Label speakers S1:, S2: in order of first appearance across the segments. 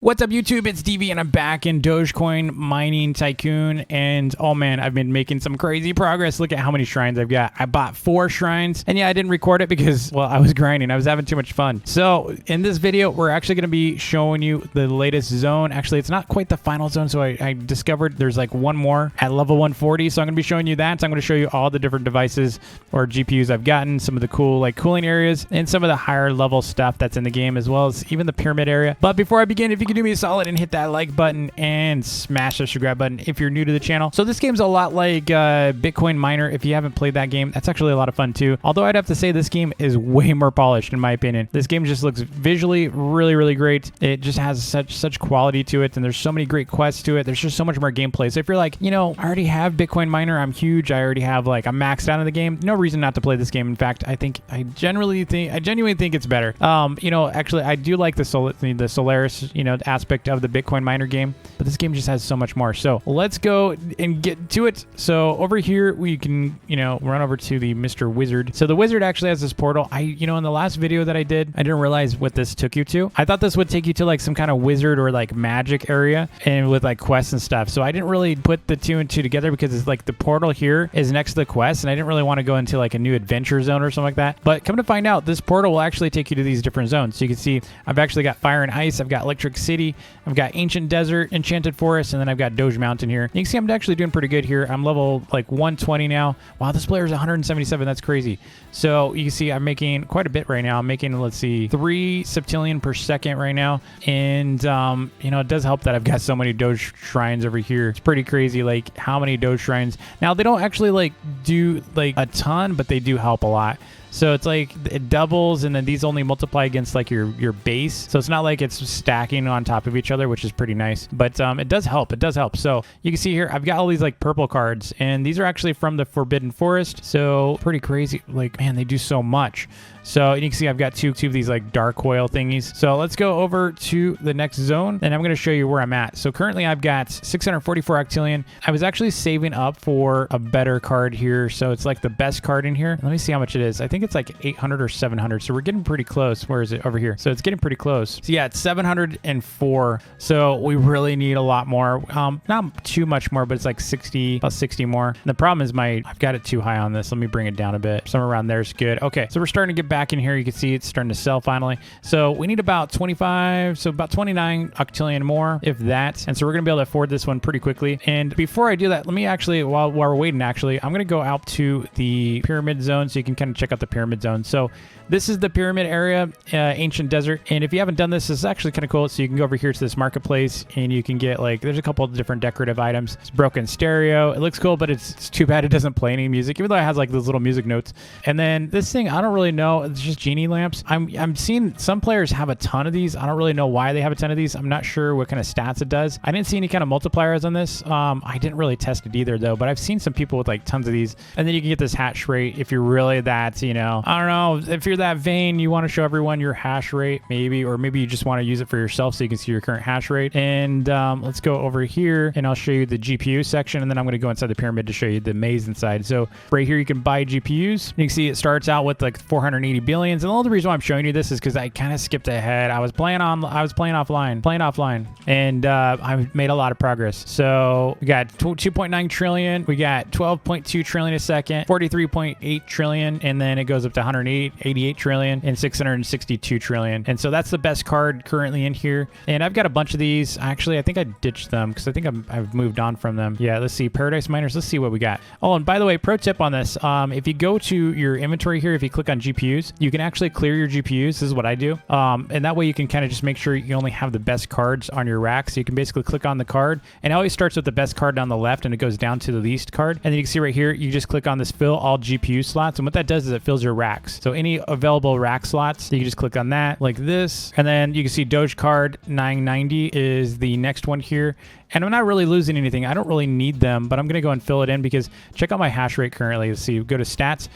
S1: What's up, YouTube? It's DV, and I'm back in Dogecoin Mining Tycoon. And oh man, I've been making some crazy progress. Look at how many shrines I've got. I bought 4 shrines, and yeah, I didn't record it because, well, I was grinding. I was having too much fun. So in this video, we're actually going to be showing you the latest zone. Actually, it's not quite the final zone. So I discovered there's like one more at level 140. So I'm going to be showing you that. So I'm going to show you all the different devices or GPUs I've gotten, some of the cool like cooling areas, and some of the higher level stuff that's in the game, as well as even the pyramid area. But before I begin, if you could do me a solid and hit that like button and smash the subscribe button if you're new to the channel. So this game's a lot like Bitcoin Miner. If you haven't played that game, that's actually a lot of fun too. Although I'd have to say this game is way more polished in my opinion. This game just looks visually really great. It just has such quality to it, and there's so many great quests to it. There's just so much more gameplay. So if you're like, you know, I already have Bitcoin Miner, I'm huge, I already have like, I'm maxed out in the game, no reason not to play this game. In fact, I genuinely think it's better. You know, actually I do like the Solaris, you know, aspect of the Bitcoin Miner game, but this game just has so much more. So let's go and get to it. So over here we can, you know, run over to the Mr. Wizard. So the wizard actually has this portal. You know, in the last video that I did, I didn't realize what this took you to. I thought this would take you to like some kind of wizard or like magic area and with like quests and stuff. So I didn't really put the 2 and 2 together because it's like the portal here is next to the quest, and I didn't really want to go into like a new adventure zone or something like that. But come to find out, this portal will actually take you to these different zones. So you can see I've actually got fire and ice, I've got electric city, I've got ancient desert, enchanted forest, and then I've got Doge Mountain here. You can see I'm actually doing pretty good here. I'm level like 120 now. Wow, this player is 177. That's crazy. So you can see I'm making quite a bit right now. I'm making, let's see, 3 septillion per second right now. And, you know, it does help that I've got so many Doge shrines over here. It's pretty crazy, like how many Doge shrines. Now, they don't actually like do like a ton, but they do help a lot. So it's like it doubles, and then these only multiply against like your base. So it's not like it's stacking on top of each other, which is pretty nice. But it does help. It does help. So you can see here, I've got all these like purple cards, and these are actually from the Forbidden Forest. So pretty crazy. Like, man, they do so much. So you can see I've got two of these like dark oil thingies. So let's go over to the next zone, and I'm going to show you where I'm at. So currently I've got 644 octillion. I was actually saving up for a better card here. So it's like the best card in here. Let me see how much it is. I think it's like 800 or 700. So we're getting pretty close. Where is it? Over here. So it's getting pretty close. So yeah, it's 704. So we really need a lot more. Not too much more, but it's like 60, about 60 more. And the problem is I've got it too high on this. Let me bring it down a bit. Somewhere around there is good. Okay. So we're starting to get back in here. You can see it's starting to sell finally. So we need about 25, so about 29 octillion more, if that. And so we're going to be able to afford this one pretty quickly. And before I do that, let me actually, while we're waiting, actually, I'm going to go out to the pyramid zone so you can kind of check out the pyramid zone. So this is the pyramid area, ancient desert. And if you haven't done this is actually kind of cool. So you can go over here to this marketplace, and you can get like, there's a couple of different decorative items. It's broken stereo. It looks cool, but it's too bad it doesn't play any music, even though it has like those little music notes. And then this thing, I don't really know. It's just genie lamps. I'm seeing some players have a ton of these. I don't really know why they have a ton of these. I'm not sure what kind of stats it does. I didn't see any kind of multipliers on this. I didn't really test it either though, but I've seen some people with like tons of these. And then you can get this hash rate if you're really that, you know, I don't know, if you're that vain, you want to show everyone your hash rate maybe, or maybe you just want to use it for yourself so you can see your current hash rate. And let's go over here, and I'll show you the GPU section, and then I'm going to go inside the pyramid to show you the maze inside. So right here you can buy GPUs. You can see it starts out with like 480 billions. And all the reason why I'm showing you this is because I kind of skipped ahead. I was playing offline, and I made a lot of progress. So we got 2.9 trillion, we got 12.2 trillion a second, 43.8 trillion, and then it goes up to 188 trillion and 662 trillion. And so that's the best card currently in here. And I've got a bunch of these. Actually, I think I ditched them because I think I've moved on from them. Yeah, let's see. Paradise Miners. Let's see what we got. Oh, and by the way, pro tip on this. If you go to your inventory here, if you click on GPUs, you can actually clear your GPUs. This is what I do. And that way you can kind of just make sure you only have the best cards on your rack. So you can basically click on the card, and it always starts with the best card down the left, and it goes down to the least card. And then you can see right here, you just click on this fill all GPU slots. And what that does is it fills your racks. So any available rack slots, you can just click on that like this. And then you can see Doge card 990 is the next one here. And I'm not really losing anything. I don't really need them, but I'm going to go and fill it in because check out my hash rate currently. Let's see, go to stats.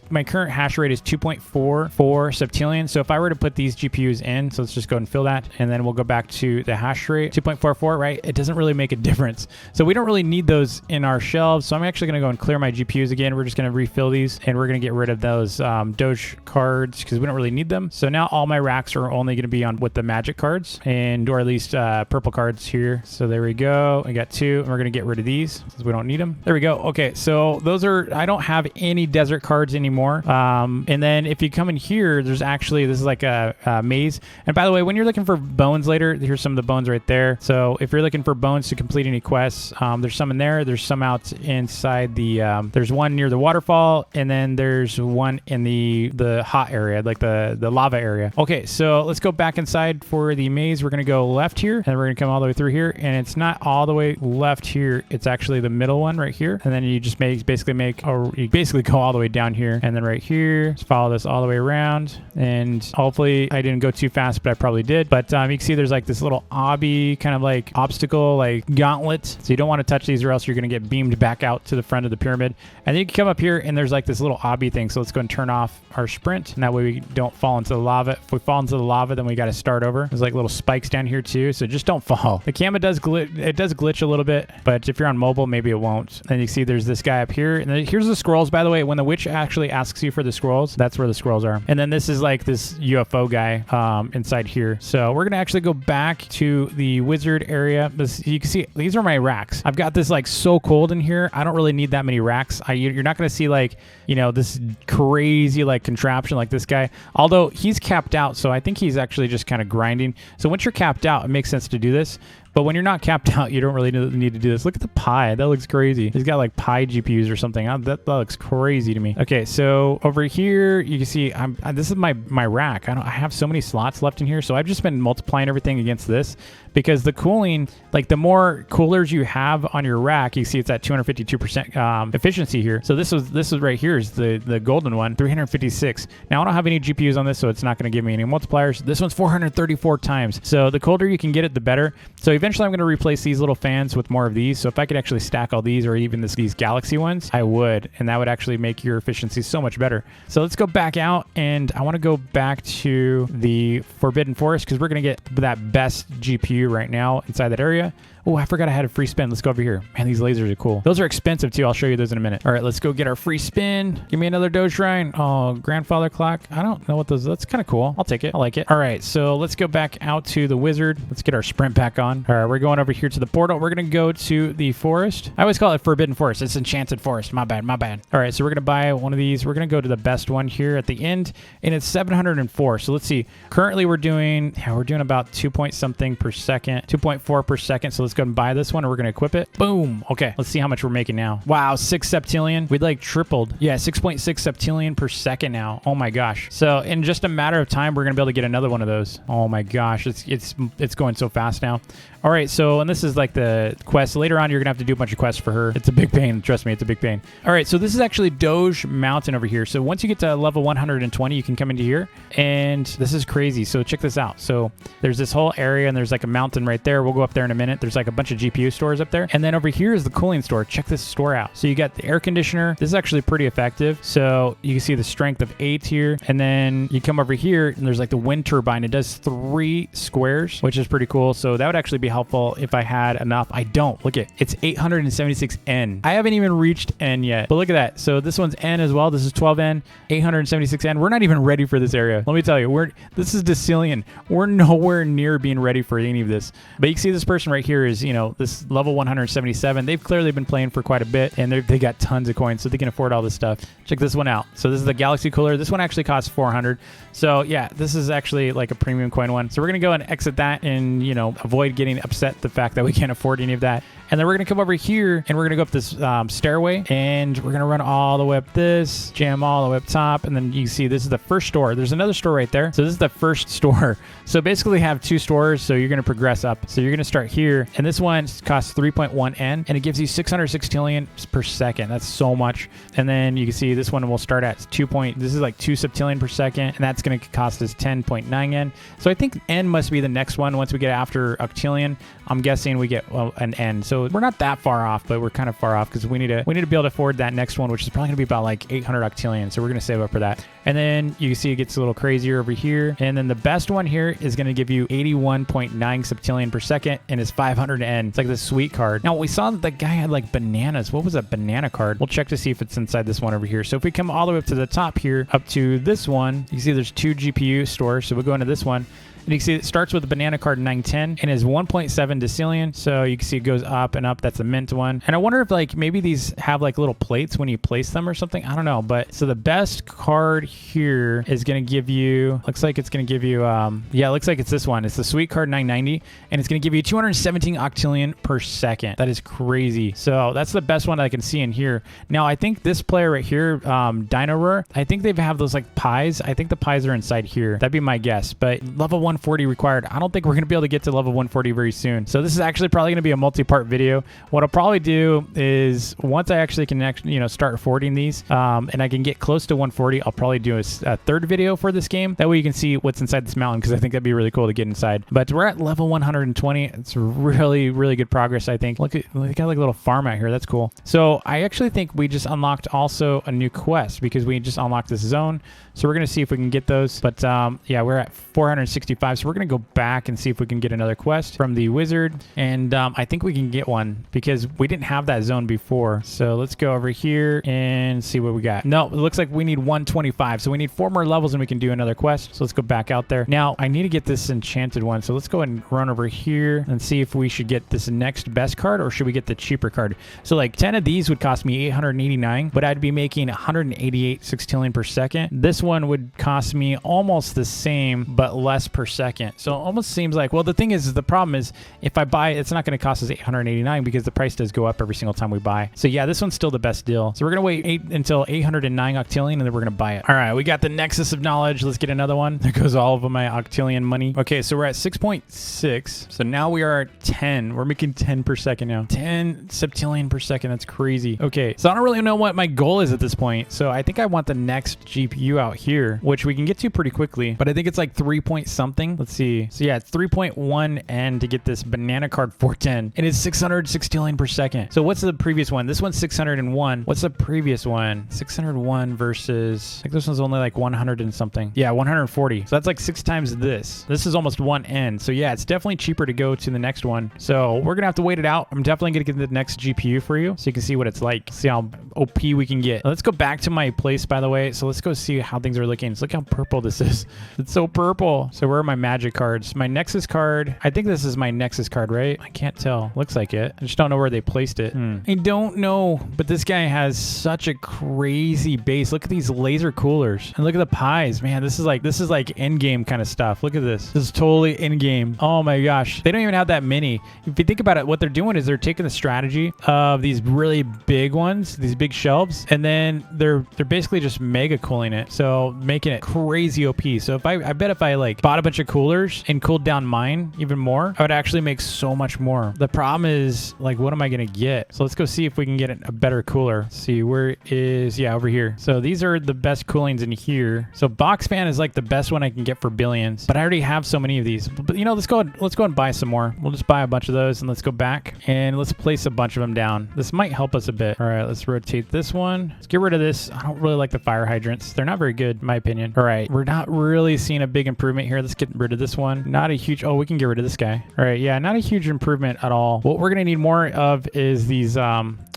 S1: My current hash rate is 2.44 septillion. So if I were to put these GPUs in, so let's just go and fill that. And then we'll go back to the hash rate, 2.44, right? It doesn't really make a difference. So we don't really need those in our shelves. So I'm actually going to go and clear my GPUs again. We're just going to refill these and we're going to get rid of those Doge cards because we don't really need them. So now all my racks are only going to be on with the magic cards or at least purple cards here. So there we go. I got 2 and we're going to get rid of these since we don't need them. There we go. Okay. So those are, I don't have any desert cards anymore. And then if you come in here, there's actually, this is like a maze. And by the way, when you're looking for bones later, here's some of the bones right there. So if you're looking for bones to complete any quests, there's some in there. There's some out inside the, there's one near the waterfall. And then there's one in the hot area, like the lava area. Okay. So let's go back inside for the maze. We're going to go left here and we're going to come all the way through here. And it's not all the way left here. It's actually the middle one right here. And then you just you basically go all the way down here. And then right here, just follow this all the way around. And hopefully I didn't go too fast, but I probably did. But you can see there's like this little obby kind of like obstacle, like gauntlet. So you don't want to touch these or else you're going to get beamed back out to the front of the pyramid. And then you can come up here and there's like this little obby thing. So let's go and turn off our sprint. And that way we don't fall into the lava. If we fall into the lava, then we got to start over. There's like little spikes down here too. So just don't fall. The camera does glitch a little bit, but if you're on mobile, maybe it won't. And you see there's this guy up here. And then here's the scrolls, by the way. When the witch actually asks you for the scrolls, that's where the scrolls are. And then this is like this UFO guy inside here. So we're going to actually go back to the wizard area. You can see these are my racks. I've got this like so cold in here. I don't really need that many racks. You're not going to see like, this crazy like contraption like this guy, although he's capped out. So I think he's actually just kind of grinding. So once you're capped out, it makes sense to do this. But when you're not capped out, you don't really need to do this. Look at the Pi. That looks crazy. He's got like Pi GPUs or something. That looks crazy to me. Okay, so over here, you can see this is my rack. I have so many slots left in here. So I've just been multiplying everything against this because the cooling, like the more coolers you have on your rack, you see it's at 252% efficiency here. So this is right here is the golden one, 356. Now I don't have any GPUs on this, so it's not going to give me any multipliers. This one's 434 times. So the colder you can get it, the better. So eventually I'm going to replace these little fans with more of these. So if I could actually stack all these or even these galaxy ones, I would. And that would actually make your efficiency so much better. So let's go back out and I want to go back to the Forbidden Forest because we're going to get that best GPU right now inside that area. Oh, I forgot I had a free spin. Let's go over here. Man, these lasers are cool. Those are expensive too. I'll show you those in a minute. All right, let's go get our free spin. Give me another Doge shrine. Oh, grandfather clock. I don't know what those. That's kind of cool. I'll take it. I like it. All right, so let's go back out to the wizard. Let's get our sprint back on. All right, we're going over here to the portal. We're going to go to the forest. I always call it Forbidden Forest. It's Enchanted Forest. My bad. All right, so we're going to buy one of these. We're going to go to the best one here at the end, and it's 704. So let's see. Currently, we're doing about 2 point something per second, 2.4 per second. So let's go and buy this one, and we're going to equip it. Boom. Okay, let's see how much we're making now. Wow, 6 septillion. We'd like tripled. Yeah, 6.6 septillion per second now. Oh my gosh. So in just a matter of time, we're going to be able to get another one of those. Oh my gosh, it's going so fast now. All right, so, and this is like the quest. Later on, you're going to have to do a bunch of quests for her. It's a big pain. Trust me, it's a big pain. All right, so this is actually Doge Mountain over here. So once you get to level 120, you can come into here. And this is crazy. So check this out. So there's this whole area, and there's like a mountain right there. We'll go up there in a minute. There's like a bunch of GPU stores up there. And then over here is the cooling store. Check this store out. So you got the air conditioner. This is actually pretty effective. So you can see the strength of 8 here. And then you come over here, and there's like the wind turbine. It does 3 squares, which is pretty cool. So that would actually be helpful if I had enough. I don't. Look at it's 876 N. I haven't even reached N yet, but look at that. So this one's N as well. This is 12 N, 876 N. We're not even ready for this area. Let me tell you, this is Decillion. We're nowhere near being ready for any of this. But you can see this person right here is, this level 177. They've clearly been playing for quite a bit, and they got tons of coins, so they can afford all this stuff. Check this one out. So this is the Galaxy Cooler. This one actually costs 400. So yeah, this is actually like a premium coin one. So we're gonna go and exit that and avoid getting upset the fact that we can't afford any of that. And then we're going to come over here and we're going to go up this stairway, and we're going to run all the way up this, jam all the way up top. And then you see this is the first store. There's another store right there. So this is the first store. So basically we have 2 stores. So you're going to progress up. So you're going to start here. And this one costs 3.1 N, and it gives you 600 septillion per second. That's so much. And then you can see this one will start at this is like 2 septillion per second. And that's going to cost us 10.9 N. So I think N must be the next one. Once we get after octillion, I'm guessing we get an N. So we're not that far off, but we're kind of far off because we need to be able to afford that next one, which is probably going to be about like 800 octillion. So we're going to save up for that. And then you can see it gets a little crazier over here. And then the best one here is going to give you 81.9 septillion per second and is 500 N. It's like this sweet card. Now we saw that the guy had like bananas. What was a banana card? We'll check to see if it's inside this one over here. So if we come all the way up to the top here, up to this one, you can see there's 2 GPU stores. So we'll go into this one. And you can see it starts with a banana card 910 and is 1.7 decillion. So you can see it goes up and up. That's a mint one. And I wonder if like maybe these have like little plates when you place them or something. I don't know. But so the best card here is going to give you, looks like it's going to give you, yeah, it looks like it's this one. It's the sweet card 990, and it's going to give you 217 octillion per second. That is crazy. So that's the best one that I can see in here. Now I think this player right here, Dino Roar, I think they have those like pies. I think the pies are inside here. That'd be my guess. But level 140 required. I don't think we're going to be able to get to level 140 very soon. So this is actually probably going to be a multi-part video. What I'll probably do is once I actually can start affording these and I can get close to 140, I'll probably do a third video for this game. That way you can see what's inside this mountain, because I think that'd be really cool to get inside. But we're at level 120. It's really, really good progress, I think. Look, we got like a little farm out here. That's cool. So I actually think we just unlocked also a new quest because we just unlocked this zone. So we're going to see if we can get those. But yeah, we're at 465. So we're going to go back and see if we can get another quest from the wizard. And I think we can get one because we didn't have that zone before. So let's go over here and see what we got. No, it looks like we need 125. So we need 4 more levels and we can do another quest. So let's go back out there. Now I need to get this enchanted one. So let's go ahead and run over here and see if we should get this next best card or should we get the cheaper card. So like 10 of these would cost me 889, but I'd be making 188 sextillion per second. This one would cost me almost the same, but less per second. So it almost seems like, well, the thing is the problem is if I buy, it's not going to cost us 889 because the price does go up every single time we buy. So yeah, this one's still the best deal. So we're going to wait until 809 octillion and then we're going to buy it. All right, we got the Nexus of Knowledge. Let's get another one. There goes all of my octillion money. Okay, so we're at 6.6. So now we are at 10. We're making 10 per second now. 10 septillion per second. That's crazy. Okay, so I don't really know what my goal is at this point. So I think I want the next GPU out here, which we can get to pretty quickly, but I think it's like 3 point something. Let's see. So yeah, it's 3.1 N to get this banana card 410 and it's 600 sextillion per second. So what's the previous one? This one's 601. What's the previous one? 601 versus, I think this one's only like 100 and something. Yeah, 140. So that's like 6 times this. This is almost 1 N. So yeah, it's definitely cheaper to go to the next one. So we're gonna have to wait it out. I'm definitely gonna get the next GPU for you so you can see what it's like. See how OP we can get. Let's go back to my place, by the way. So let's go see how things are looking. So look how purple this is. It's so purple. So where are my magic cards? My Nexus card. I think this is my Nexus card, right? I can't tell. Looks like it. I just don't know where they placed it. I don't know, but this guy has such a crazy base. Look at these laser coolers and look at the pies, man. This is like end game kind of stuff. Look at this. This is totally in game. Oh my gosh. They don't even have that many. If you think about it, what they're doing is they're taking the strategy of these really big ones, these big shelves, and then they're basically just mega cooling it. So making it crazy OP. So if I bet if I like bought a bunch of coolers and cooled down mine even more, I would actually make so much more. The problem is like, what am I going to get? So let's go see if we can get a better cooler. Let's see where is, yeah, over here. So these are the best coolings in here. So box fan is like the best one I can get for billions, but I already have so many of these. But you know, let's go and buy some more. We'll just buy a bunch of those and let's go back and let's place a bunch of them down. This might help us a bit. All right, let's rotate this one. Let's get rid of this. I don't really like the fire hydrants. They're not very good in my opinion. All right, we're not really seeing a big improvement here. Let's get rid of this one. Not a huge, oh, we can get rid of this guy. All right, yeah, not a huge improvement at all. What we're gonna need more of is these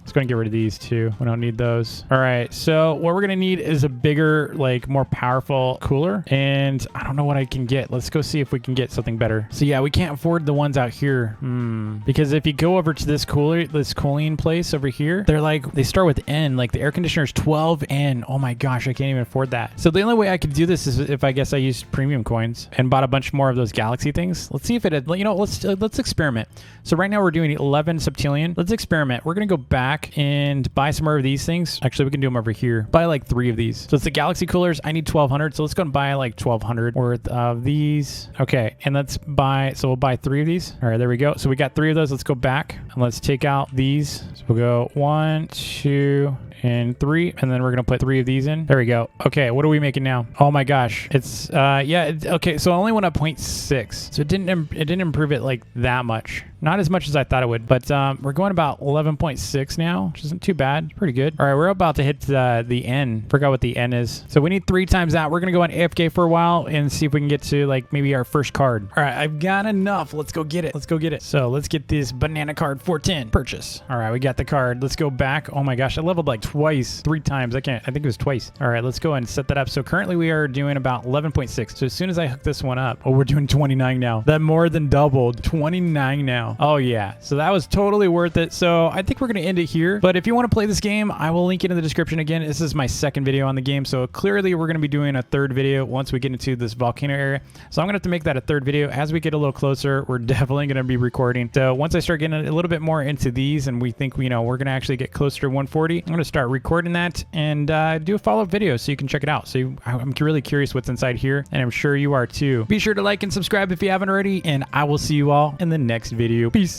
S1: Let's go and get rid of these too. We don't need those. All right. So what we're going to need is a bigger, like more powerful cooler. And I don't know what I can get. Let's go see if we can get something better. So yeah, we can't afford the ones out here. Because if you go over to this cooling place over here, they're like, they start with N. Like the air conditioner is 12 N. Oh my gosh, I can't even afford that. So the only way I could do this is if I guess I used premium coins and bought a bunch more of those galaxy things. Let's see if it had, you know, let's experiment. So right now we're doing 11 septillion. Let's experiment. We're going to go back and buy some more of these things. Actually, we can do them over here. Buy like 3 of these. So it's the galaxy coolers. I need 1200. So let's go and buy like 1200 worth of these. Okay. And let's buy, so we'll buy 3 of these. All right, there we go. So we got 3 of those. Let's go back and let's take out these. So we'll go 1, 2, and 3, and then we're gonna put 3 of these in. There we go. Okay, what are we making now? Oh my gosh, it's yeah, okay, so I only went up 0.6, so it didn't improve it like that much. Not as much as I thought it would, but we're going about 11.6 now, which isn't too bad. Pretty good. All right, we're about to hit the N. Forgot what the N is. So we need 3 times that. We're gonna go on AFK for a while and see if we can get to like maybe our first card. All right, I've got enough. Let's go get it. Let's go get it. So let's get this banana card 410. Purchase. All right, we got the card. Let's go back. Oh my gosh, I leveled like twice, 3 times. I think it was twice. All right, let's go and set that up. So currently we are doing about 11.6. So as soon as I hook this one up, oh, we're doing 29 now. That more than doubled. 29 now. Oh yeah. So that was totally worth it. So I think we're going to end it here. But if you want to play this game, I will link it in the description again. This is my 2nd video on the game. So clearly we're going to be doing a 3rd video once we get into this volcano area. So I'm going to have to make that a 3rd video. As we get a little closer, we're definitely going to be recording. So once I start getting a little bit more into these and we think, you know, we're going to actually get closer to 140, I'm going to start recording that and do a follow-up video so you can check it out. So I'm really curious what's inside here, and I'm sure you are too. Be sure to like and subscribe if you haven't already, and I will see you all in the next video. Peace.